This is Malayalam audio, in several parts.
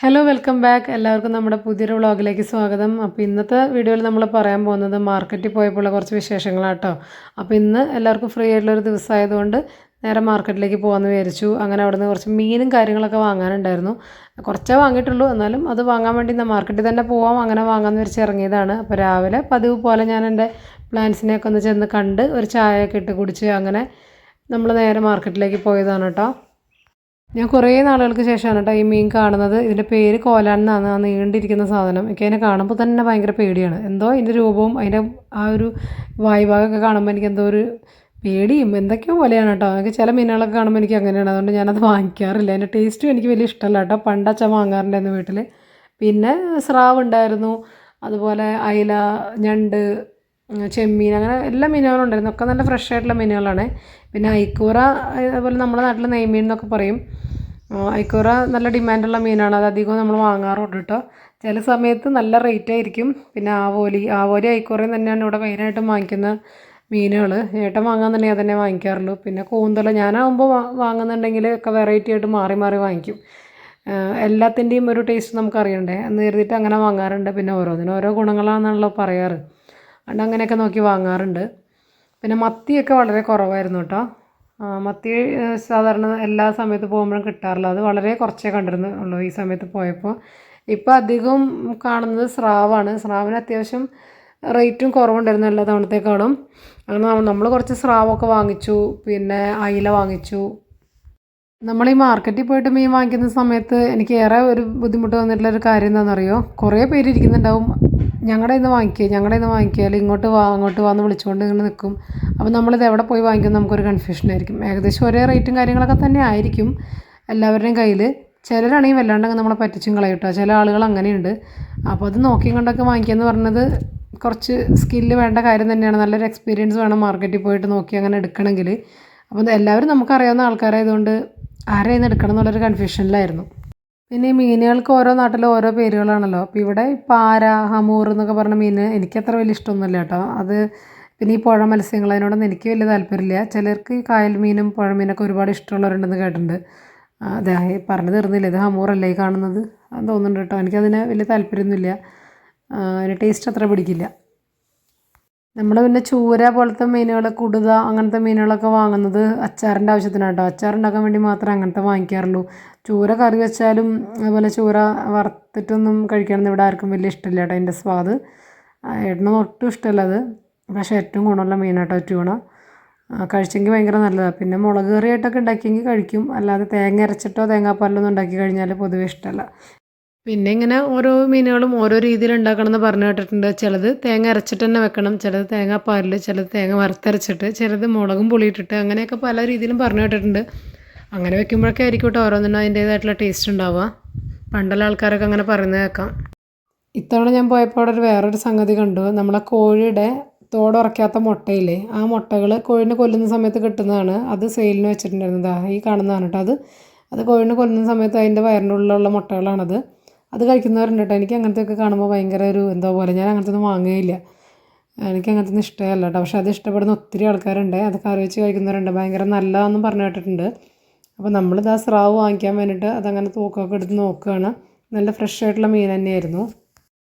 ഹലോ വെൽക്കം ബാക്ക് എല്ലാവർക്കും നമ്മുടെ പുതിയൊരു വ്ളോഗിലേക്ക് സ്വാഗതം. അപ്പോൾ ഇന്നത്തെ വീഡിയോയിൽ നമ്മൾ പറയാൻ പോകുന്നത് മാർക്കറ്റിൽ പോയപ്പോഴുള്ള കുറച്ച് വിശേഷങ്ങളാട്ടോ. അപ്പോൾ ഇന്ന് എല്ലാവർക്കും ഫ്രീ ആയിട്ടുള്ളൊരു ദിവസമായതുകൊണ്ട് നേരെ മാർക്കറ്റിലേക്ക് പോകാമെന്ന് വിചാരിച്ചു. അങ്ങനെ അവിടെ നിന്ന് കുറച്ച് മീനും കാര്യങ്ങളൊക്കെ വാങ്ങാനുണ്ടായിരുന്നു. കുറച്ചേ വാങ്ങിയിട്ടുള്ളൂ, എന്നാലും അത് വാങ്ങാൻ വേണ്ടി മാർക്കറ്റിൽ തന്നെ പോവാം, അങ്ങനെ വാങ്ങാമെന്ന് വിചാരിച്ച് ഇറങ്ങിയതാണ്. അപ്പോൾ രാവിലെ പതിവ് പോലെ ഞാൻ എൻ്റെ പ്ലാന്റ്സിനെയൊക്കെ ഒന്ന് ചെന്ന് കണ്ട് ഒരു ചായയൊക്കെ ഇട്ട് കുടിച്ച് അങ്ങനെ നമ്മൾ നേരെ മാർക്കറ്റിലേക്ക് പോയതാണ് കേട്ടോ. ഞാൻ കുറേ നാളുകൾക്ക് ശേഷമാണ് കേട്ടോ ഈ മീൻ കാണുന്നത്. ഇതിൻ്റെ പേര് കോലാൻ എന്നാണ്, ആ നീണ്ടിരിക്കുന്ന സാധനം. എനിക്ക് അതിനെ കാണുമ്പോൾ തന്നെ ഭയങ്കര പേടിയാണ്. എന്തോ അതിൻ്റെ രൂപവും അതിൻ്റെ ആ ഒരു വായ്ഭാഗമൊക്കെ കാണുമ്പോൾ എനിക്ക് എന്തോ ഒരു പേടിയും എന്തൊക്കെയോ പോലെയാണ് കേട്ടോ. എനിക്ക് ചില മീനുകളൊക്കെ കാണുമ്പോൾ എനിക്ക് അങ്ങനെയാണ്, അതുകൊണ്ട് ഞാനത് വാങ്ങിക്കാറില്ല. അതിൻ്റെ ടേസ്റ്റും എനിക്ക് വലിയ ഇഷ്ടമല്ല കേട്ടോ. പണ്ടച്ഛൻ വാങ്ങാറുണ്ടായിരുന്നു വീട്ടിൽ. പിന്നെ സ്രാവ് ഉണ്ടായിരുന്നു, അതുപോലെ അയില, ഞണ്ട്, ചെമ്മീൻ, അങ്ങനെ എല്ലാ മീനുകളും ഉണ്ടായിരുന്നു. ഒക്കെ നല്ല ഫ്രഷ് ആയിട്ടുള്ള മീനുകളാണ്. പിന്നെ ഐക്കൂറ, അതുപോലെ നമ്മുടെ നാട്ടിൽ നെയ്മീൻ എന്നൊക്കെ പറയും. ഐക്കൂറ നല്ല ഡിമാൻഡുള്ള മീനാണ്, അത് അധികവും നമ്മൾ വാങ്ങാറുണ്ട് കേട്ടോ. ചില സമയത്ത് നല്ല റേറ്റ് ആയിരിക്കും. പിന്നെ ആവോലി ഐക്കൂറയും തന്നെയാണ് ഇവിടെ മെയിനായിട്ടും വാങ്ങിക്കുന്ന മീനുകൾ. ഏട്ടൻ വാങ്ങാന്നുണ്ടെങ്കിൽ അതന്നെ വാങ്ങിക്കാറുള്ളൂ. പിന്നെ കൂന്തൽ ഞാനാകുമ്പോൾ വാങ്ങുന്നുണ്ടെങ്കിൽ ഒക്കെ വെറൈറ്റി ആയിട്ട് മാറി മാറി വാങ്ങിക്കും. എല്ലാത്തിൻ്റെയും ഒരു ടേസ്റ്റ് നമുക്കറിയണ്ടേ എന്ന് കരുതിയിട്ട് അങ്ങനെ വാങ്ങാറുണ്ട്. പിന്നെ ഓരോന്നിനും ഓരോ ഗുണങ്ങളാണെന്നാണല്ലോ പറയാറ്, അതുകൊണ്ട് അങ്ങനെയൊക്കെ നോക്കി വാങ്ങാറുണ്ട്. പിന്നെ മത്തിയൊക്കെ വളരെ കുറവായിരുന്നു കേട്ടോ. മത്തി സാധാരണ എല്ലാ സമയത്ത് പോകുമ്പോഴും കിട്ടാറില്ല, അത് വളരെ കുറച്ചേ കണ്ടിരുന്നുള്ളൂ ഈ സമയത്ത് പോയപ്പോൾ. ഇപ്പോൾ അധികം കാണുന്നത് സ്രാവാണ്. സ്രാവിന് അത്യാവശ്യം റേറ്റും കുറവുണ്ടായിരുന്നു എല്ലാ തവണത്തേക്കാളും. അങ്ങനെ നമ്മൾ കുറച്ച് സ്രാവൊക്കെ വാങ്ങിച്ചു. പിന്നെ അയില വാങ്ങിച്ചു. നമ്മൾ ഈ മാർക്കറ്റിൽ പോയിട്ട് മീൻ വാങ്ങിക്കുന്ന സമയത്ത് എനിക്ക് ഏറെ ഒരു ബുദ്ധിമുട്ട് വന്നിട്ടുള്ളൊരു കാര്യം എന്താണെന്നറിയോ, കുറേ പേര് ഇരിക്കുന്നുണ്ടാവും ഞങ്ങളുടെ ഇന്ന് വാങ്ങിക്കുക അല്ലെങ്കിൽ അങ്ങോട്ട് വാ എന്ന് വിളിച്ചുകൊണ്ട് ഇങ്ങനെ നിൽക്കും. അപ്പോൾ നമ്മളിത് എവിടെ പോയി വാങ്ങിക്കും നമുക്കൊരു കൺഫ്യൂഷനായിരിക്കും. ഏകദേശം ഒരേ റേറ്റും കാര്യങ്ങളൊക്കെ തന്നെ ആയിരിക്കും എല്ലാവരുടെയും കയ്യിൽ. ചിലരാണെങ്കിൽ വല്ലാണ്ടങ്ങ് നമ്മളെ പറ്റിച്ചും കളയും കേട്ടോ. ചില ആളുകൾ അങ്ങനെയുണ്ട്. അപ്പോൾ അത് നോക്കിയും കൊണ്ടൊക്കെ വാങ്ങിക്കുക എന്ന് പറഞ്ഞത് കുറച്ച് സ്കില്ല് വേണ്ട കാര്യം തന്നെയാണ്. നല്ലൊരു എക്സ്പീരിയൻസ് വേണം മാർക്കറ്റിൽ പോയിട്ട് നോക്കി അങ്ങനെ എടുക്കണമെങ്കിൽ. അപ്പോൾ എല്ലാവരും നമുക്കറിയാവുന്ന ആൾക്കാരായതുകൊണ്ട് ആരെ ഇന്ന് എടുക്കണം എന്നുള്ളൊരു കൺഫ്യൂഷനിലായിരുന്നു. പിന്നെ ഈ മീനുകൾക്ക് ഓരോ നാട്ടിലും ഓരോ പേരുകളാണല്ലോ. അപ്പോൾ ഇവിടെ പാര, ഹമൂർ എന്നൊക്കെ പറഞ്ഞ മീൻ എനിക്കത്ര വലിയ ഇഷ്ടമൊന്നുമില്ല കേട്ടോ. അത് പിന്നെ ഈ പുഴ മത്സ്യങ്ങൾ, അതിനോടൊന്നും എനിക്ക് വലിയ താല്പര്യമില്ല. ചിലർക്ക് കായൽ മീനും പുഴ മീനൊക്കെ ഒരുപാട് ഇഷ്ടമുള്ളവരുണ്ടെന്ന് കേട്ടിട്ടുണ്ട്. അതെ, പറഞ്ഞു തീർന്നില്ല, ഇത് ഹമൂറല്ലേ ഈ കാണുന്നത്, അത് തോന്നുന്നുണ്ട് കേട്ടോ. എനിക്കതിന് വലിയ താല്പര്യമൊന്നുമില്ല, അതിന് ടേസ്റ്റ് അത്ര പിടിക്കില്ല. നമ്മൾ പിന്നെ ചൂര പോലത്തെ മീനുകൾ, കുടുത, അങ്ങനത്തെ മീനുകളൊക്കെ വാങ്ങുന്നത് അച്ചാറിൻ്റെ ആവശ്യത്തിനാണ് കേട്ടോ. അച്ചാറുണ്ടാക്കാൻ വേണ്ടി മാത്രമേ അങ്ങനത്തെ വാങ്ങിക്കാറുള്ളൂ. ചൂര കറി വെച്ചാലും അതുപോലെ ചൂര വറുത്തിട്ടൊന്നും കഴിക്കണമെന്ന് ഇവിടെ ആർക്കും വലിയ ഇഷ്ടമില്ല കേട്ടോ. അതിൻ്റെ സ്വാദ് ഏട്ടനും ഒട്ടും ഇഷ്ടമല്ല അത്. പക്ഷേ ഏറ്റവും ഗുണമുള്ള മീനാട്ടോ ട്യൂണ. കഴിച്ചെങ്കിൽ ഭയങ്കര നല്ലതാണ്. പിന്നെ മുളക് കറിയായിട്ടൊക്കെ ഉണ്ടാക്കിയെങ്കിൽ കഴിക്കും, അല്ലാതെ തേങ്ങ അരച്ചിട്ടോ തേങ്ങാപ്പാലിലൊന്നും ഉണ്ടാക്കി കഴിഞ്ഞാൽ പൊതുവേ ഇഷ്ടമല്ല. പിന്നെ ഇങ്ങനെ ഓരോ മീനുകളും ഓരോ രീതിയിൽ ഉണ്ടാക്കണം എന്ന് പറഞ്ഞു കേട്ടിട്ടുണ്ട്. ചിലത് തേങ്ങ അരച്ചിട്ട് തന്നെ വെക്കണം, ചിലത് തേങ്ങാപ്പാലിൽ, ചിലത് തേങ്ങ വറുത്തരച്ചിട്ട്, ചിലത് മുളകും പുളിയിട്ടിട്ട്, അങ്ങനെയൊക്കെ പല രീതിയിലും പറഞ്ഞു കേട്ടിട്ടുണ്ട്. അങ്ങനെ വെക്കുമ്പോഴൊക്കെ ആയിരിക്കും കേട്ടോ ഓരോന്നിനും അതിൻ്റേതായിട്ടുള്ള ടേസ്റ്റ് ഉണ്ടാവുക. പണ്ടുള്ള ആൾക്കാരൊക്കെ അങ്ങനെ പറയുന്നത് കേൾക്കാം. ഇത്തവണ ഞാൻ പോയപ്പോൾ അവിടെ വേറൊരു സംഗതി കണ്ടു. നമ്മളെ കോഴിയുടെ തോടുറക്കാത്ത മുട്ടയില്ലേ, ആ മുട്ടകൾ കോഴിനെ കൊല്ലുന്ന സമയത്ത് കിട്ടുന്നതാണ്. അത് സെയിലിന് വെച്ചിട്ടുണ്ടായിരുന്നതാ, ഈ കാണുന്നതാണ് കേട്ടോ. അത് കോഴിനെ കൊല്ലുന്ന സമയത്ത് അതിൻ്റെ വയറിൻ്റെ ഉള്ളിലുള്ള മുട്ടകളാണത്. അത് കഴിക്കുന്നവരുണ്ട് കേട്ടോ. എനിക്ക് അങ്ങനത്തെയൊക്കെ കാണുമ്പോൾ ഭയങ്കര ഒരു എന്തോ പോലെ, ഞാൻ അങ്ങനത്തെ ഒന്നും വാങ്ങുകയില്ല. എനിക്ക് അങ്ങനത്തെ ഒന്നും ഇഷ്ടമല്ല കേട്ടോ. പക്ഷെ അത് ഇഷ്ടപ്പെടുന്ന ഒത്തിരി ആൾക്കാരുണ്ട്, അത് കറി വെച്ച് കഴിക്കുന്നവരുണ്ട്. ഭയങ്കര നല്ലതാണെന്നും പറഞ്ഞു കേട്ടിട്ടുണ്ട്. അപ്പോൾ നമ്മളിത് ആ സ്രാവ് വാങ്ങിക്കാൻ വേണ്ടിയിട്ട് അതങ്ങനെ തൂക്കമൊക്കെ എടുത്ത് നോക്കുകയാണ്. നല്ല ഫ്രഷ് ആയിട്ടുള്ള മീൻ തന്നെയായിരുന്നു.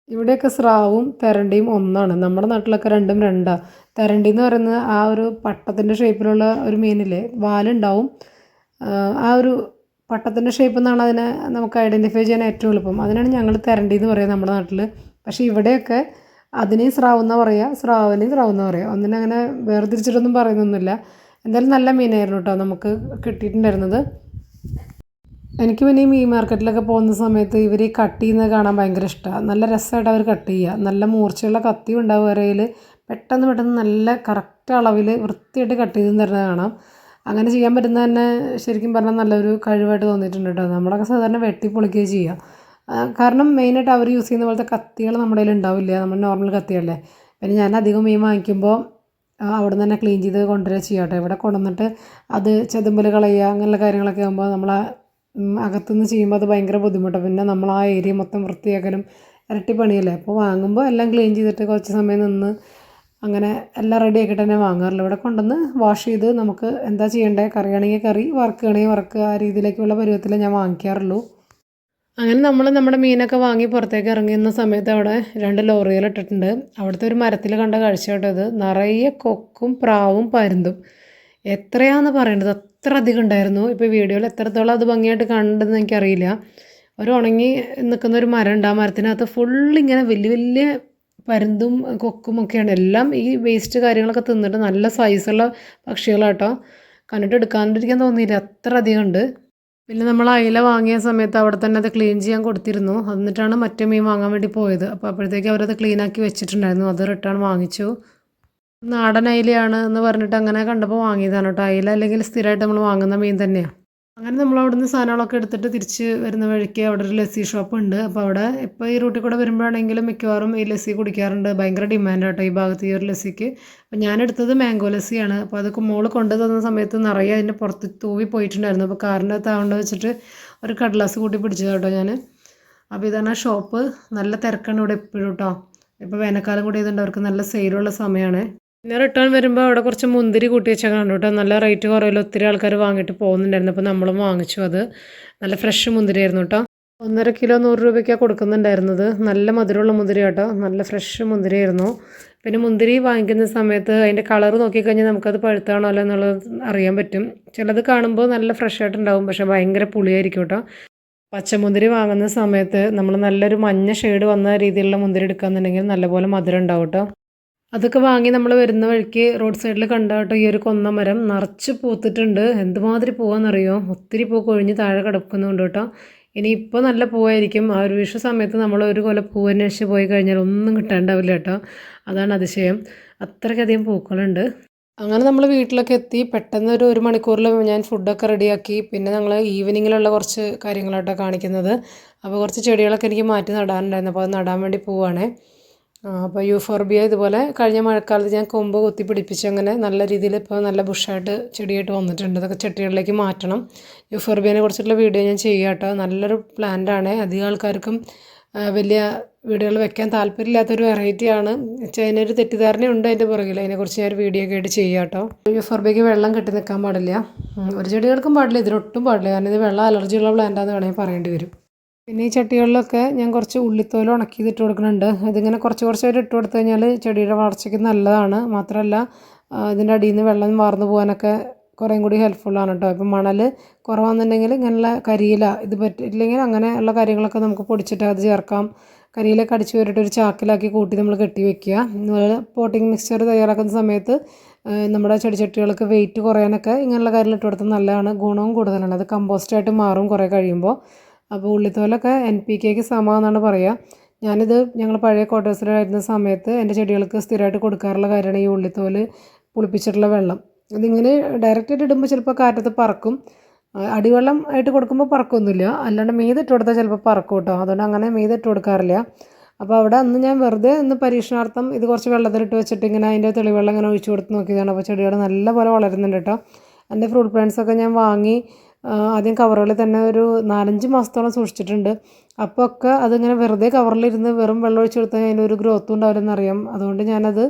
ഇവിടെയൊക്കെ സ്രാവും തെരണ്ടിയും ഒന്നാണ്. നമ്മുടെ നാട്ടിലൊക്കെ രണ്ടും രണ്ടാണ്. തെരണ്ടി എന്ന് പറയുന്നത് ആ ഒരു പട്ടത്തിൻ്റെ ഷേപ്പിലുള്ള ഒരു മീനില്ലേ, വാലുണ്ടാവും. ആ ഒരു പട്ടത്തിൻ്റെ ഷേപ്പ് എന്നാണ് അതിനെ നമുക്ക് ഐഡൻറ്റിഫൈ ചെയ്യാൻ ഏറ്റവും എളുപ്പം. അതിനാണ് ഞങ്ങൾ തെരണ്ടി എന്ന് പറയുക നമ്മുടെ നാട്ടിൽ. പക്ഷേ ഇവിടെയൊക്കെ അതിനെയും സ്രാവെന്നാണ് പറയുക, സ്രാവിനെയും സ്രാവെന്നാണ് പറയുക. ഒന്നിനങ്ങനെ വേർതിരിച്ചിട്ടൊന്നും പറയുന്നൊന്നുമില്ല. എന്തായാലും നല്ല മീനായിരുന്നു കേട്ടോ നമുക്ക് കിട്ടിയിട്ടുണ്ടായിരുന്നത്. എനിക്ക് പിന്നെ ഈ മീൻ മാർക്കറ്റിലൊക്കെ പോകുന്ന സമയത്ത് ഇവർ ഈ കട്ട് ചെയ്യുന്നത് കാണാൻ ഭയങ്കര ഇഷ്ടമാണ്. നല്ല രസമായിട്ട് അവർ കട്ട് ചെയ്യുക. നല്ല മൂർച്ചയുള്ള കത്തിയും ഉണ്ടാവും കരയിൽ. പെട്ടെന്ന് നല്ല കറക്റ്റ് അളവിൽ വൃത്തിയായിട്ട് കട്ട് ചെയ്ത് തരുന്നത് കാണാം. അങ്ങനെ ചെയ്യാൻ പറ്റുന്നത് തന്നെ ശരിക്കും പറഞ്ഞാൽ നല്ലൊരു കഴിവായിട്ട് തോന്നിയിട്ടുണ്ട് കേട്ടോ. നമ്മളൊക്കെ സാധാരണ വെട്ടി പൊളിക്കുകയും ചെയ്യുക. കാരണം മെയിനായിട്ട് അവർ യൂസ് ചെയ്യുന്ന പോലത്തെ കത്തികൾ നമ്മുടെ കയ്യിൽ ഉണ്ടാവില്ല, നമ്മൾ നോർമൽ കത്തിയല്ലേ. പിന്നെ ഞാൻ അധികം മീൻ വാങ്ങിക്കുമ്പോൾ അവിടെ നിന്ന് തന്നെ ക്ലീൻ ചെയ്ത് കൊണ്ടുവരിക ചെയ്യാം കേട്ടോ. ഇവിടെ കൊണ്ടുവന്നിട്ട് അത് ചെതുമ്പൽ കളയുക അങ്ങനെയുള്ള കാര്യങ്ങളൊക്കെ ആകുമ്പോൾ നമ്മൾ അകത്തുനിന്ന് ചെയ്യുമ്പോൾ അത് ഭയങ്കര ബുദ്ധിമുട്ടാണ്. പിന്നെ നമ്മൾ ആ ഏരിയ മൊത്തം വൃത്തിയാക്കലും ഇരട്ടി പണിയല്ലേ. അപ്പോൾ വാങ്ങുമ്പോൾ എല്ലാം ക്ലീൻ ചെയ്തിട്ട് കുറച്ച് സമയം നിന്ന് അങ്ങനെ എല്ലാം റെഡി ആക്കിയിട്ട് തന്നെ വാങ്ങാറില്ല. ഇവിടെ കൊണ്ടുവന്ന് വാഷ് ചെയ്ത് നമുക്ക് എന്താ ചെയ്യേണ്ടത്, കറിയാണെങ്കിൽ കറി, വറുക്കുകയാണെങ്കിൽ വറുക്കുക, ആ രീതിയിലേക്കുള്ള പരുവത്തിൽ ഞാൻ വാങ്ങിക്കാറുള്ളൂ. അങ്ങനെ നമ്മൾ നമ്മുടെ മീനൊക്കെ വാങ്ങി പുറത്തേക്ക് ഇറങ്ങിയുന്ന സമയത്ത് അവിടെ 2 ലോറികൾ ഇട്ടിട്ടുണ്ട്. അവിടുത്തെ ഒരു മരത്തിൽ കണ്ട കാഴ്ച കേട്ടോ ഇത്. നിറയെ കൊക്കും പ്രാവും പരുന്തും. എത്രയാണെന്ന് പറയേണ്ടത് അത്ര അധികം ഉണ്ടായിരുന്നു. ഇപ്പോൾ വീഡിയോയിൽ എത്രത്തോളം അത് ഭംഗിയായിട്ട് കണ്ടെന്ന് എനിക്കറിയില്ല. ഒരു ഉണങ്ങി നിൽക്കുന്ന ഒരു മരം ഉണ്ട്. ആ മരത്തിനകത്ത് ഫുള്ളിങ്ങനെ വലിയ വലിയ പരുന്തും കൊക്കും ഒക്കെയാണ്. എല്ലാം ഈ വേസ്റ്റ് കാര്യങ്ങളൊക്കെ തിന്നിട്ട് നല്ല സൈസുള്ള പക്ഷികളാട്ടോ. കണ്ടിട്ട് എടുക്കാണ്ടിരിക്കാൻ തോന്നിയില്ല, അത്ര അധികം ഉണ്ട്. പിന്നെ നമ്മൾ അയില വാങ്ങിയ സമയത്ത് അവിടെ തന്നെ അത് ക്ലീൻ ചെയ്യാൻ കൊടുത്തിരുന്നു. എന്നിട്ടാണ് മറ്റേ മീൻ വാങ്ങാൻ വേണ്ടി പോയത്. അപ്പോൾ അപ്പോഴത്തേക്ക് അവരത് ക്ലീനാക്കി വെച്ചിട്ടുണ്ടായിരുന്നു. അത് റിട്ടേൺ വാങ്ങിച്ചു. നാടൻ അയിലയാണ് എന്ന് പറഞ്ഞിട്ട് അങ്ങനെ കണ്ടപ്പോൾ വാങ്ങിയതാണ് കേട്ടോ. അയില അല്ലെങ്കിൽ സ്ഥിരമായിട്ട് നമ്മൾ വാങ്ങുന്ന മീൻ തന്നെയാണ്. അങ്ങനെ നമ്മൾ അവിടെ നിന്ന് സാധനങ്ങളൊക്കെ എടുത്തിട്ട് തിരിച്ച് വരുന്ന വഴിക്ക് അവിടെ ഒരു ലസ്സി ഷോപ്പ് ഉണ്ട്. അപ്പോൾ അവിടെ ഇപ്പോൾ ഈ റൂട്ടിൽ കൂടെ വരുമ്പോഴാണെങ്കിലും മിക്കവാറും ഈ ലസ്സി കുടിക്കാറുണ്ട്. ഭയങ്കര ഡിമാൻഡ് കേട്ടോ ഈ ഭാഗത്ത് ഈ ഒരു ലസ്സിക്ക്. അപ്പോൾ ഞാൻ എടുത്തത് മാംഗോ ലസ്സിയാണ്. അപ്പോൾ അതൊക്കെ മോള് കൊണ്ടു തന്ന സമയത്ത് നിറയെ അതിൻ്റെ പുറത്ത് തൂവി പോയിട്ടുണ്ടായിരുന്നു. അപ്പോൾ കാറിൻ്റെ അകത്ത് ആവേണ്ട വെച്ചിട്ട് ഒരു കടലാസ് കൂട്ടി പിടിച്ചത് കേട്ടോ ഞാൻ. അപ്പോൾ ഇതാണ് ഷോപ്പ്. നല്ല തിരക്കാണ് ഇവിടെ എപ്പോഴും കേട്ടോ. ഇപ്പോൾ വേനൽക്കാലം കൂടി ചെയ്തുകൊണ്ട് അവർക്ക് നല്ല സെയിലുള്ള സമയമാണ്. പിന്നെ റിട്ടേൺ വരുമ്പോൾ അവിടെ കുറച്ച് മുന്തിരി കൂട്ടി വെച്ചേക്കണം കേട്ടോ. നല്ല റേറ്റ് കുറവില്ല, ഒത്തിരി ആൾക്കാർ വാങ്ങിയിട്ട് പോകുന്നുണ്ടായിരുന്നു. അപ്പോൾ നമ്മളും വാങ്ങിച്ചു. അത് നല്ല ഫ്രഷ് മുന്തിരി ആയിരുന്നു കേട്ടോ. 1.5 കിലോ 100 രൂപയ്ക്കാണ് കൊടുക്കുന്നുണ്ടായിരുന്നത്. നല്ല മധുരമുള്ള മുന്തിരി കേട്ടോ, നല്ല ഫ്രഷ് മുന്തിരി ആയിരുന്നു. പിന്നെ മുന്തിരി വാങ്ങിക്കുന്ന സമയത്ത് അതിൻ്റെ കളർ നോക്കിക്കഴിഞ്ഞാൽ നമുക്കത് പഴുത്താണോ അല്ല എന്നുള്ളത് അറിയാൻ പറ്റും. ചിലത് കാണുമ്പോൾ നല്ല ഫ്രഷ് ആയിട്ടുണ്ടാവും, പക്ഷേ ഭയങ്കര പുളിയായിരിക്കും കേട്ടോ. പച്ചമുന്തിരി വാങ്ങുന്ന സമയത്ത് നമ്മൾ നല്ലൊരു മഞ്ഞ ഷെയ്ഡ് വന്ന രീതിയിലുള്ള മുന്തിരി എടുക്കുകയെന്നുണ്ടെങ്കിൽ നല്ലപോലെ മധുരം ഉണ്ടാവും കേട്ടോ. അതൊക്കെ വാങ്ങി നമ്മൾ വരുന്ന വഴിക്ക് റോഡ് സൈഡിൽ കണ്ടാട്ടോ ഈ ഒരു കൊന്ന മരം നിറച്ച് പൂത്തിട്ടുണ്ട്. എന്തുമാതിരി പൂവാണെന്നറിയോ, ഒത്തിരി പൂ കൊഴിഞ്ഞ് താഴെ കിടക്കുന്നുണ്ട് കേട്ടോ. ഇനി ഇപ്പോൾ നല്ല പൂവായിരിക്കും. ആ ഒരു വിഷു സമയത്ത് നമ്മൾ ഒരു കൊല പൂ അന്വേഷിച്ച് പോയി കഴിഞ്ഞാൽ ഒന്നും കിട്ടാണ്ടാവില്ല കേട്ടോ. അതാണ് അതിശയം, അത്രയ്ക്കധികം പൂക്കളുണ്ട്. അങ്ങനെ നമ്മൾ വീട്ടിലൊക്കെ എത്തി. പെട്ടെന്ന് ഒരു മണിക്കൂറിൽ ഞാൻ ഫുഡൊക്കെ റെഡിയാക്കി. പിന്നെ ഞങ്ങൾ ഈവനിങ്ങിലുള്ള കുറച്ച് കാര്യങ്ങളാട്ടോ കാണിക്കുന്നത്. അപ്പോൾ കുറച്ച് ചെടികളൊക്കെ എനിക്ക് മാറ്റി നടാനുണ്ടായിരുന്നു. അപ്പോൾ അത് നടാൻ വേണ്ടി പോവുകയാണേ. അപ്പോൾ യൂഫോർബിയ ഇതുപോലെ കഴിഞ്ഞ മഴക്കാലത്ത് ഞാൻ കൊമ്പ് കുത്തി പിടിപ്പിച്ച് അങ്ങനെ നല്ല രീതിയിൽ ഇപ്പോൾ നല്ല ബുഷായിട്ട് ചെടിയായിട്ട് വന്നിട്ടുണ്ട്. ഇതൊക്കെ ചട്ടികളിലേക്ക് മാറ്റണം. യൂഫോർബിയനെ കുറിച്ചിട്ടുള്ള വീഡിയോ ഞാൻ ചെയ്യാം കേട്ടോ. നല്ലൊരു പ്ലാന്റാണ്. അധികം ആൾക്കാർക്കും വലിയ വീഡിയോകൾ വെക്കാൻ താല്പര്യമില്ലാത്തൊരു വെറൈറ്റിയാണ്. അതിനൊരു തെറ്റിദ്ധാരണയുണ്ട് അതിൻ്റെ പുറകിൽ. അതിനെക്കുറിച്ച് ഞാൻ ഒരു വീഡിയോ ഒക്കെ ആയിട്ട് ചെയ്യാം കേട്ടോ. യൂഫോർബിയയ്ക്ക് വെള്ളം കെട്ടി നിൽക്കാൻ പാടില്ല. ഒരു ചെടികൾക്കും പാടില്ല, ഇതിനൊട്ടും പാടില്ല. കാരണം ഇത് വെള്ളം അലർജിയുള്ള പ്ലാന്റാണെന്ന് വേണമെങ്കിൽ പറയേണ്ടി വരും. പിന്നെ ഈ ചട്ടികളിലൊക്കെ ഞാൻ കുറച്ച് ഉള്ളിത്തോല് ഉണക്കിയത് ഇട്ട് കൊടുക്കുന്നുണ്ട്. ഇതിങ്ങനെ കുറച്ച് കുറച്ചായിട്ട് ഇട്ട് കൊടുത്തു കഴിഞ്ഞാൽ ചെടിയുടെ വളർച്ചയ്ക്ക് നല്ലതാണ്. മാത്രമല്ല ഇതിൻ്റെ അടിയിൽ നിന്ന് വെള്ളം വാർന്നു പോകാനൊക്കെ കുറേയും കൂടി ഹെൽപ്ഫുള്ളാണ് കേട്ടോ. ഇപ്പം മണൽ കുറവാണെന്നുണ്ടെങ്കിൽ ഇങ്ങനെയുള്ള കരിയില ഇത് പറ്റില്ലെങ്കിൽ അങ്ങനെയുള്ള കാര്യങ്ങളൊക്കെ നമുക്ക് പൊടിച്ചിട്ട് അത് ചേർക്കാം. കരിയിലൊക്കെ അടിച്ച് വരിട്ട് ഒരു ചാക്കിലാക്കി കൂട്ടി നമ്മൾ കെട്ടി വെക്കുക. അതുപോലെ പോട്ടിംഗ് മിക്സ്ചർ തയ്യാറാക്കുന്ന സമയത്ത് നമ്മുടെ ചെടിച്ചട്ടികൾക്ക് വെയിറ്റ് കുറയാനൊക്കെ ഇങ്ങനെയുള്ള കാര്യങ്ങൾ ഇട്ട് കൊടുത്താൽ നല്ലതാണ്. ഗുണവും കൂടുതലാണ്. അത് കമ്പോസ്റ്റായിട്ട് മാറും കുറേ കഴിയുമ്പോൾ. അപ്പോൾ ഉള്ളിത്തോലൊക്കെ NPKക്ക് സമമാണെന്നാണ് പറയുക. ഞാനിത് ഞങ്ങൾ പഴയ ക്വാർട്ടേഴ്സിലായിരുന്ന സമയത്ത് എൻ്റെ ചെടികൾക്ക് സ്ഥിരമായിട്ട് കൊടുക്കാറുള്ള കാര്യമാണ് ഈ ഉള്ളിത്തോല് പുളിപ്പിച്ചിട്ടുള്ള വെള്ളം. ഇതിങ്ങനെ ഡയറക്റ്റായിട്ട് ഇടുമ്പോൾ ചിലപ്പോൾ കാറ്റത്ത് പറക്കും. അടിവെള്ളം ആയിട്ട് കൊടുക്കുമ്പോൾ പറക്കൊന്നുമില്ല. അല്ലാണ്ട് മീതിട്ട് കൊടുത്താൽ ചിലപ്പോൾ പറക്കും കേട്ടോ. അതുകൊണ്ട് അങ്ങനെ മീതിട്ട് കൊടുക്കാറില്ല. അപ്പോൾ അവിടെ അന്ന് ഞാൻ വെറുതെ ഒന്ന് പരീക്ഷണാർത്ഥം ഇത് കുറച്ച് വെള്ളത്തിലിട്ട് വെച്ചിട്ട് ഇങ്ങനെ അതിൻ്റെ തെളിവെള്ളം ഇങ്ങനെ ഒഴിച്ചു കൊടുത്ത് നോക്കിയതാണ്. അപ്പോൾ ചെടികൾ നല്ലപോലെ വളരുന്നുണ്ട് കേട്ടോ. എൻ്റെ ഫ്രൂട്ട് പ്ലാന്റ്സൊക്കെ ഞാൻ വാങ്ങി ആദ്യം കവറുകളിൽ തന്നെ ഒരു 4-5 മാസത്തോളം സൂക്ഷിച്ചിട്ടുണ്ട്. അപ്പോൾ ഒക്കെ അതിങ്ങനെ വെറുതെ കവറിലിരുന്ന് വെറും വെള്ളം ഒഴിച്ച് കൊടുത്താൽ അതിനൊരു ഗ്രോത്തും ഉണ്ടാവില്ലെന്നറിയാം. അതുകൊണ്ട് ഞാനത്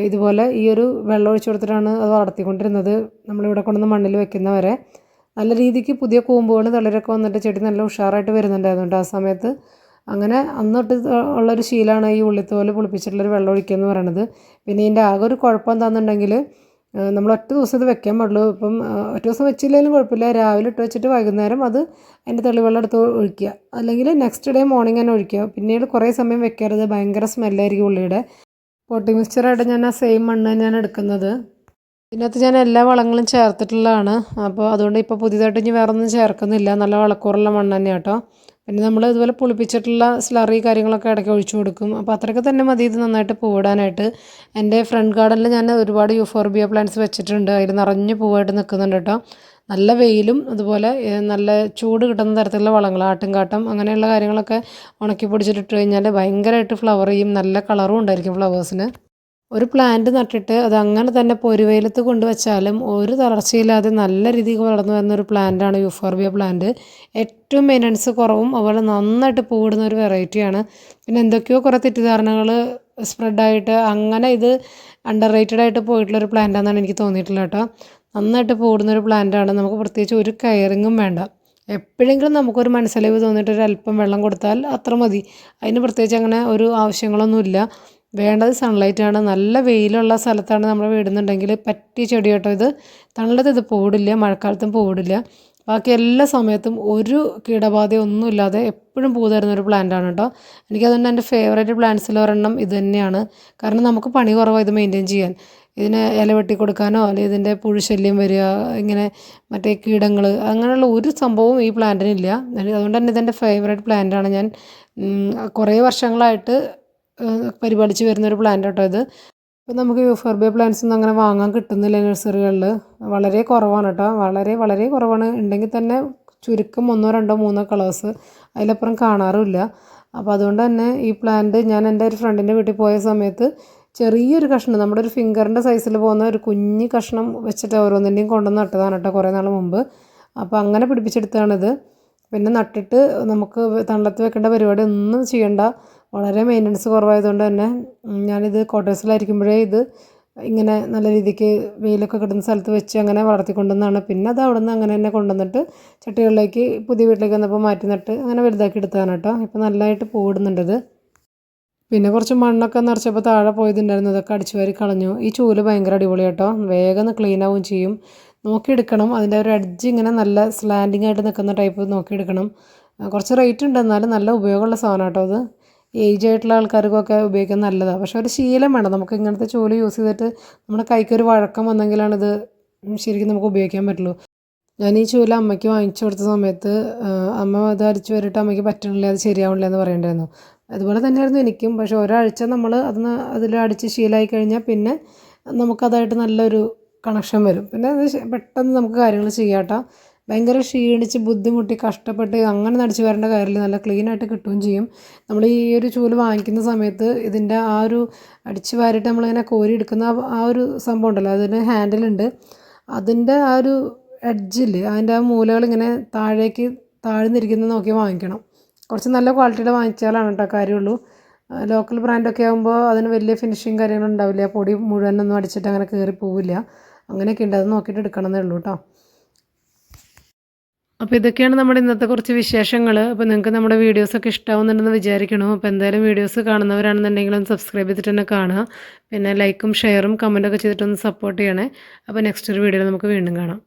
ഇതുപോലെ ഈ ഒരു വെള്ളം ഒഴിച്ച് കൊടുത്തിട്ടാണ് അത് വളർത്തിക്കൊണ്ടിരുന്നത്. നമ്മളിവിടെ കൊണ്ടുവന്ന് മണ്ണിൽ വെക്കുന്നവരെ നല്ല രീതിക്ക് പുതിയ കൂമ്പുകൾ തളിരൊക്കെ വന്നിട്ട് ചെടി നല്ല ഉഷാറായിട്ട് വരുന്നുണ്ടായിരുന്നു ആ സമയത്ത്. അങ്ങനെ അന്നൊട്ട് ഉള്ളൊരു ശീലമാണ് ഈ ഉള്ളിത്തോല് പുളിപ്പിച്ചിട്ടുള്ളൊരു വെള്ളം ഒഴിക്കുക എന്ന് പറയുന്നത്. പിന്നെ ഇതിൻ്റെ ആകെ ഒരു കുഴപ്പം എന്താണെന്നുണ്ടെങ്കിൽ നമ്മൾ ഒറ്റ ദിവസം ഇത് വെക്കാൻ പാടുള്ളൂ. ഇപ്പം ഒറ്റ ദിവസം വെച്ചില്ലെങ്കിലും കുഴപ്പമില്ല. രാവിലെ ഇട്ട് വെച്ചിട്ട് വൈകുന്നേരം അത് അതിൻ്റെ തെളിവെള്ളം എടുത്ത് ഒഴിക്കുക. അല്ലെങ്കിൽ നെക്സ്റ്റ് ഡേ മോർണിംഗ് തന്നെ ഒഴിക്കുക. പിന്നീട് കുറേ സമയം വെക്കരുത്, ഭയങ്കര സ്മെല്ലായിരിക്കും ഉള്ളിയുടെ. പോട്ടിംഗ് മിക്സ്ചറായിട്ട് ഞാൻ ആ സെയിം മണ്ണ് തന്നെയാണ് എടുക്കുന്നത്. ഇതിനകത്ത് ഞാൻ എല്ലാ വളങ്ങളും ചേർത്തിട്ടുള്ളതാണ്. അപ്പോൾ അതുകൊണ്ട് ഇപ്പോൾ പുതിയതായിട്ട് ഇനി വേറെ ഒന്നും ചേർക്കുന്നില്ല. നല്ല വളക്കൂറുള്ള മണ്ണ് തന്നെയാണ് കേട്ടോ. പിന്നെ നമ്മൾ ഇതുപോലെ പുളിപ്പിച്ചിട്ടുള്ള സ്ലറി കാര്യങ്ങളൊക്കെ ഇടയ്ക്ക് ഒഴിച്ചു കൊടുക്കും. അപ്പോൾ അത്രയൊക്കെ തന്നെ മതി ഇത് നന്നായിട്ട് പൂവിടാനായിട്ട്. എൻ്റെ ഫ്രണ്ട് ഗാർഡനിൽ ഞാൻ ഒരുപാട് യൂഫോർബിയ പ്ലാന്റ്സ് വെച്ചിട്ടുണ്ട്. അതിൽ നിറഞ്ഞ് പൂവായിട്ട് നിൽക്കുന്നുണ്ട് കേട്ടോ. നല്ല വെയിലും അതുപോലെ നല്ല ചൂട് കിട്ടുന്ന തരത്തിലുള്ള വളങ്ങൾ, ആട്ടുംകാട്ടം അങ്ങനെയുള്ള കാര്യങ്ങളൊക്കെ ഉണക്കി പൊടിച്ചിട്ടിട്ട് കഴിഞ്ഞാൽ ഭയങ്കരമായിട്ട് ഫ്ലവർ ചെയ്യും. നല്ല കളറും ഉണ്ടായിരിക്കും ഫ്ലവേഴ്സിന്. ഒരു പ്ലാന്റ് നട്ടിട്ട് അത് അങ്ങനെ തന്നെ പൊരുവെയിലത്ത് കൊണ്ടുവച്ചാലും ഒരു തളർച്ചയില്ലാതെ നല്ല രീതിക്ക് വളർന്നു വരുന്നൊരു പ്ലാന്റാണ് യൂഫോർബിയ പ്ലാന്റ്. ഏറ്റവും മെയിൻ്റനൻസ് കുറവും അതുപോലെ നന്നായിട്ട് പൂവിടുന്ന ഒരു വെറൈറ്റിയാണ്. പിന്നെ എന്തൊക്കെയോ കുറേ തെറ്റിദ്ധാരണകൾ സ്പ്രെഡായിട്ട് അങ്ങനെ ഇത് അണ്ടർ റേറ്റഡ് ആയിട്ട് പോയിട്ടുള്ളൊരു പ്ലാന്റാണെന്നാണ് എനിക്ക് തോന്നിയിട്ടുള്ളത് കേട്ടോ. നന്നായിട്ട് പൂവിടുന്നൊരു പ്ലാന്റാണ്. നമുക്ക് പ്രത്യേകിച്ച് ഒരു കെയറിങ്ങും വേണ്ട. എപ്പോഴെങ്കിലും നമുക്കൊരു മനസ്സലിവ് തോന്നിയിട്ട് ഒരു അല്പം വെള്ളം കൊടുത്താൽ അത്ര മതി. അതിന് പ്രത്യേകിച്ച് അങ്ങനെ ഒരു ആവശ്യങ്ങളൊന്നുമില്ല. വേണ്ടത് സൺലൈറ്റാണ്. നല്ല വെയിലുള്ള സ്ഥലത്താണ് നമ്മൾ വീടുന്നുണ്ടെങ്കിൽ പറ്റിയ ചെടി കേട്ടോ ഇത്. തണലത്ത് ഇത് പൂവിടില്ല, മഴക്കാലത്തും പൂവിടില്ല. ബാക്കി എല്ലാ സമയത്തും ഒരു കീടബാധയോ ഒന്നുമില്ലാതെ എപ്പോഴും പൂ തരുന്നൊരു പ്ലാന്റാണ് കേട്ടോ. എനിക്കതുകൊണ്ട് എൻ്റെ ഫേവറേറ്റ് പ്ലാന്റ്സിൽ ഒരെണ്ണം ഇത് തന്നെയാണ്. കാരണം നമുക്ക് പണി കുറവാണ് ഇത് മെയിൻറ്റെയിൻ ചെയ്യാൻ. ഇതിന് ഇല വെട്ടി കൊടുക്കാനോ അല്ലെങ്കിൽ ഇതിൻ്റെ പുഴുശല്യം വരിക, ഇങ്ങനെ മറ്റേ കീടങ്ങൾ, അങ്ങനെയുള്ള ഒരു സംഭവവും ഈ പ്ലാന്റിനില്ല. അതുകൊണ്ട് തന്നെ ഇതെൻ്റെ ഫേവറേറ്റ് പ്ലാന്റാണ്. ഞാൻ കുറേ വർഷങ്ങളായിട്ട് പരിപാലിച്ച് വരുന്നൊരു പ്ലാന്റ് കേട്ടോ ഇത്. ഇപ്പം നമുക്ക് യൂഫോർബിയ പ്ലാന്റ്സ് ഒന്നും അങ്ങനെ വാങ്ങാൻ കിട്ടുന്നില്ല നഴ്സറികളിൽ. വളരെ കുറവാണ് കേട്ടോ. വളരെ വളരെ കുറവാണ്. ഉണ്ടെങ്കിൽ തന്നെ ചുരുക്കം 1 2 3 കളേഴ്സ്, അതിലപ്പുറം കാണാറുമില്ല. അപ്പോൾ അതുകൊണ്ട് തന്നെ ഈ പ്ലാന്റ് ഞാൻ എൻ്റെ ഒരു ഫ്രണ്ടിൻ്റെ വീട്ടിൽ പോയ സമയത്ത് ചെറിയൊരു കഷ്ണം, നമ്മുടെ ഒരു ഫിംഗറിൻ്റെ സൈസിൽ പോകുന്ന ഒരു കുഞ്ഞ് കഷ്ണം വെച്ചിട്ട് ഓരോന്നിൻ്റെയും കൊണ്ടുവന്ന് നട്ടതാണ് കേട്ടോ കുറേ നാൾ മുമ്പ്. അപ്പോൾ അങ്ങനെ പിടിപ്പിച്ചെടുത്തതാണിത്. പിന്നെ നട്ടിട്ട് നമുക്ക് തണലത്ത് വെക്കേണ്ട പരിപാടി ഒന്നും ചെയ്യണ്ട. വളരെ മെയിൻ്റനൻസ് കുറവായതുകൊണ്ട് തന്നെ ഞാനിത് ക്വാർട്ടേഴ്സിലായിരിക്കുമ്പോഴേ ഇത് ഇങ്ങനെ നല്ല രീതിക്ക് വെയിലൊക്കെ കിട്ടുന്ന സ്ഥലത്ത് വെച്ച് അങ്ങനെ വളർത്തിക്കൊണ്ടുവന്നാണ്. പിന്നെ അത് അവിടെ നിന്ന് അങ്ങനെ തന്നെ കൊണ്ടുവന്നിട്ട് ചട്ടികളിലേക്ക് പുതിയ വീട്ടിലേക്ക് വന്നപ്പോൾ മാറ്റി നട്ട് അങ്ങനെ വലുതാക്കി എടുത്തതാണ് കേട്ടോ. ഇപ്പോൾ നല്ലതായിട്ട് പൂവിടുന്നുണ്ടത്. പിന്നെ കുറച്ച് മണ്ണൊക്കെ നിറച്ചപ്പോൾ താഴെ പോയതുണ്ടായിരുന്നു, അതൊക്കെ അടിച്ചു വാരി കളഞ്ഞു. ഈ ചൂല് ഭയങ്കര അടിപൊളി കേട്ടോ. വേഗം ക്ലീൻ ആവുകയും ചെയ്യും. നോക്കിയെടുക്കണം, അതിൻ്റെ ഒരു എഡ്ജ് ഇങ്ങനെ നല്ല സ്ലാൻഡിങ് ആയിട്ട് നിൽക്കുന്ന ടൈപ്പ് നോക്കിയെടുക്കണം. കുറച്ച് റേറ്റ് ഉണ്ട്, എന്നാലും നല്ല ഉപയോഗമുള്ള സാധനം കേട്ടോ അത്. ഏജ് ആയിട്ടുള്ള ആൾക്കാർക്കൊക്കെ ഉപയോഗിക്കാൻ നല്ലതാണ്. പക്ഷേ ഒരു ശീലം വേണം. നമുക്ക് ഇങ്ങനത്തെ ചൂല് യൂസ് ചെയ്തിട്ട് നമ്മുടെ കൈക്കൊരു വഴക്കം വന്നെങ്കിലാണിത് ശരിക്കും നമുക്ക് ഉപയോഗിക്കാൻ പറ്റുള്ളൂ. ഞാൻ ഈ ചൂല് അമ്മയ്ക്ക് വാങ്ങിച്ചു കൊടുത്ത സമയത്ത് അമ്മ അത് അടിച്ചു വരിട്ട് അമ്മയ്ക്ക് പറ്റണില്ല, അത് ശരിയാവണില്ല എന്ന് പറയണ്ടായിരുന്നു. അതുപോലെ തന്നെയായിരുന്നു എനിക്കും. പക്ഷേ ഒരാഴ്ച നമ്മൾ അതിൽ അടിച്ച് ശീലമായി കഴിഞ്ഞാൽ പിന്നെ നമുക്കതായിട്ട് നല്ലൊരു കണക്ഷൻ വരും. പിന്നെ അത് പെട്ടെന്ന് നമുക്ക് കാര്യങ്ങൾ ചെയ്യാം കേട്ടോ. ഭയങ്കര ക്ഷീണിച്ച് ബുദ്ധിമുട്ടി കഷ്ടപ്പെട്ട് അങ്ങനെ നടിച്ച് വരേണ്ട കാര്യമില്ല. നല്ല ക്ലീനായിട്ട് കിട്ടുകയും ചെയ്യും. നമ്മൾ ഈ ഒരു ചൂല് വാങ്ങിക്കുന്ന സമയത്ത് ഇതിൻ്റെ ആ ഒരു അടിച്ച് വാരിയിട്ട് നമ്മളിങ്ങനെ കോരി എടുക്കുന്ന ആ ഒരു സംഭവം ഉണ്ടല്ലോ, അതിന് ഹാൻഡിലുണ്ട്. അതിൻ്റെ ആ ഒരു എഡ്ജിൽ അതിൻ്റെ ആ മൂലകളിങ്ങനെ താഴേക്ക് താഴ്ന്നിരിക്കുന്നത് നോക്കി വാങ്ങിക്കണം. കുറച്ച് നല്ല ക്വാളിറ്റിയുടെ വാങ്ങിച്ചാലാണ് കേട്ടോ കാര്യമുള്ളൂ. ലോക്കൽ ബ്രാൻഡൊക്കെ ആകുമ്പോൾ അതിന് വലിയ ഫിനിഷിങ് കാര്യങ്ങളുണ്ടാവില്ല. പൊടി മുഴുവനൊന്നും അടിച്ചിട്ട് അങ്ങനെ കയറി പോവില്ല. അങ്ങനെയൊക്കെ ഉണ്ട്. അത് നോക്കിയിട്ട് എടുക്കണമെന്നേ ഉള്ളൂ കേട്ടോ. അപ്പോൾ ഇതൊക്കെയാണ് നമ്മുടെ ഇന്നത്തെ കുറച്ച് വിശേഷങ്ങൾ. അപ്പോൾ നിങ്ങൾക്ക് നമ്മുടെ വീഡിയോസൊക്കെ ഇഷ്ടമാവുന്നുണ്ടെന്ന് വിചാരിക്കണം. അപ്പോൾ എന്തായാലും വീഡിയോസ് കാണുന്നവരാണെന്നുണ്ടെങ്കിൽ ഒന്ന് സബ്സ്ക്രൈബ് ചെയ്തിട്ട് തന്നെ കാണുക. പിന്നെ ലൈക്കും ഷെയറും കമൻറ്റൊക്കെ ചെയ്തിട്ടൊന്ന് സപ്പോർട്ട് ചെയ്യണേ. അപ്പോൾ നെക്സ്റ്റ് ഒരു വീഡിയോയിൽ നമുക്ക് വീണ്ടും കാണാം.